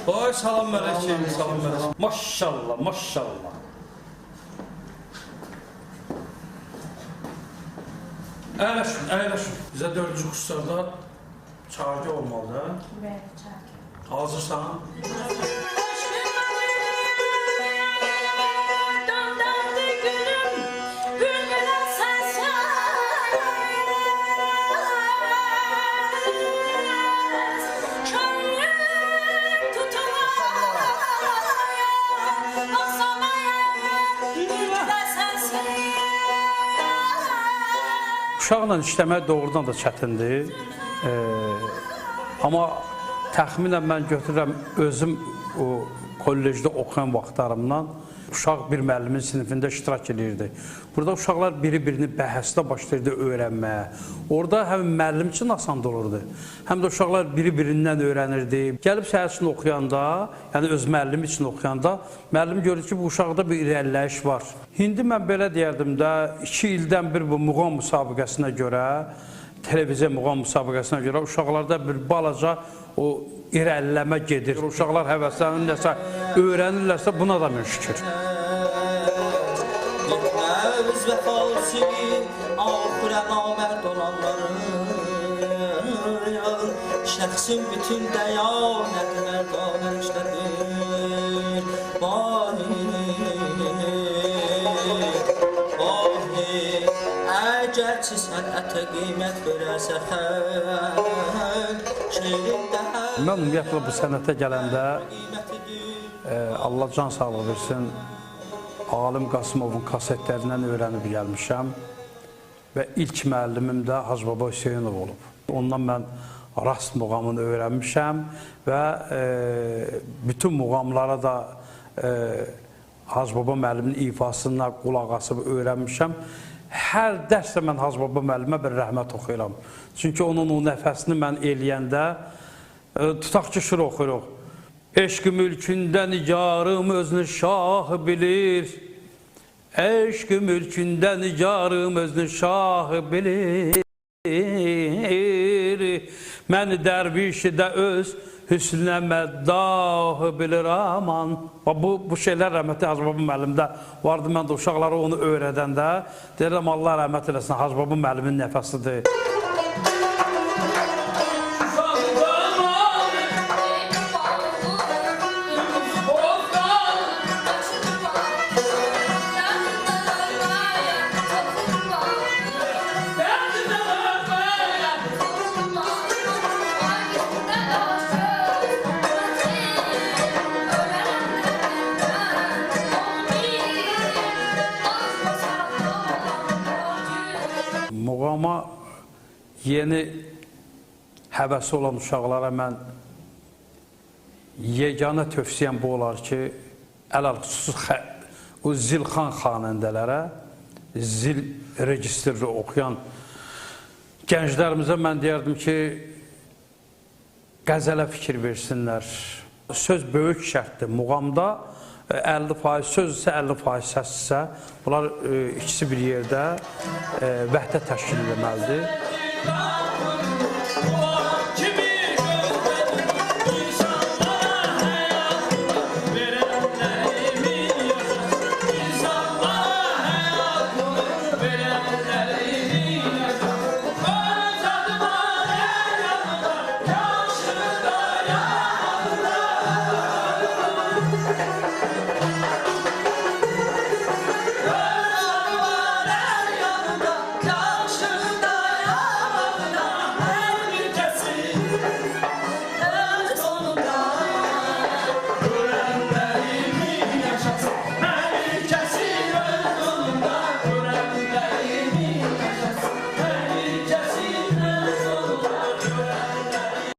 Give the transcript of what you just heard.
Ay salam aleyküm, salam aleyküm. Maşallah, maşallah. Əyləşin. Bizə 4-cü kurslarda çağırgı olmalı da. Bəli, çağırgı. Hazırsan? Uşaqla işləmək doğrudan da çətindir. Amma təxminən mən götürürəm özüm o kollecdə oxuyan vaxtlarımdan uşaq bir müəllimin sinifində iştirak edirdi. Burada uşaqlar biri-birini bəhsdə başlayırdı öyrənməyə. Orada həm müəllim üçün asan olurdu, həm də uşaqlar biri-birindən öyrənirdi. Gəlib səhər üçün oxuyanda, yəni öz müəllim üçün oxuyanda, müəllim görür ki, bu uşaqda bir irəliləyiş var. İndi mən belə deyərdim də, 2 ildən bir bu muğam müsabiqəsinə görə, televiziya muğam müsabiqəsinə görə uşaqlarda bir balaca o irəliləmə gedir. Uşaqlar həvəslənirlərsə, öyrənirlərsə buna da mən şükür. Yetməz vəfası, ahirə namərd olanların şəxsin bütün dəyanət mərdanə işlədir. Əgərçi sənətə qiymət verəsə xəlq, şeirində hər... Mən ümumiyyətlə bu sənətə gələndə, Allah can sağlığı versin, Alim Qasımovun kasetlərindən öyrənib gəlmişəm və ilk müəllimim də Hacı Baba Hüseynov olub. Ondan mən rast muğamını öyrənmişəm və bütün muğamlara da Hacı Baba müəllimin ifasına qulaq asıb öyrənmişəm. Hər dərsdə mən Hacı Baba müəllimə bir rəhmət oxuyuram. Çünki onun o nəfəsini mən eləyəndə, tutaq ki, şur oxuyuruq. Eşq-i mülkündə nigarım özünü şah bilir. Eşq-i mülkündə nigarım özünü şah bilir. Məni dərvişi də öz hüsnə məddah bilir aman. Bu şeylər rəhmətli Hacı Baba müəllimdə vardı. Mən də uşaqlara onu öyrədəndə deyirəm, Allah rəhmət eləsin, Hacı Baba müəllimin nəfəsidir. Muğama yeni həvəsi olan uşaqlara mən yeganə tövsiyəm bu olar ki, ələlxüsus o zilxan xanəndələrə, zil registrli oxuyan gənclərimizə mən deyərdim ki, qəzələ fikir versinlər. Söz böyük şərtdir. Muğamda 50% söz isə 50% səssə, bunlar ikisi bir yerdə vəhdət təşkil edilməlidir.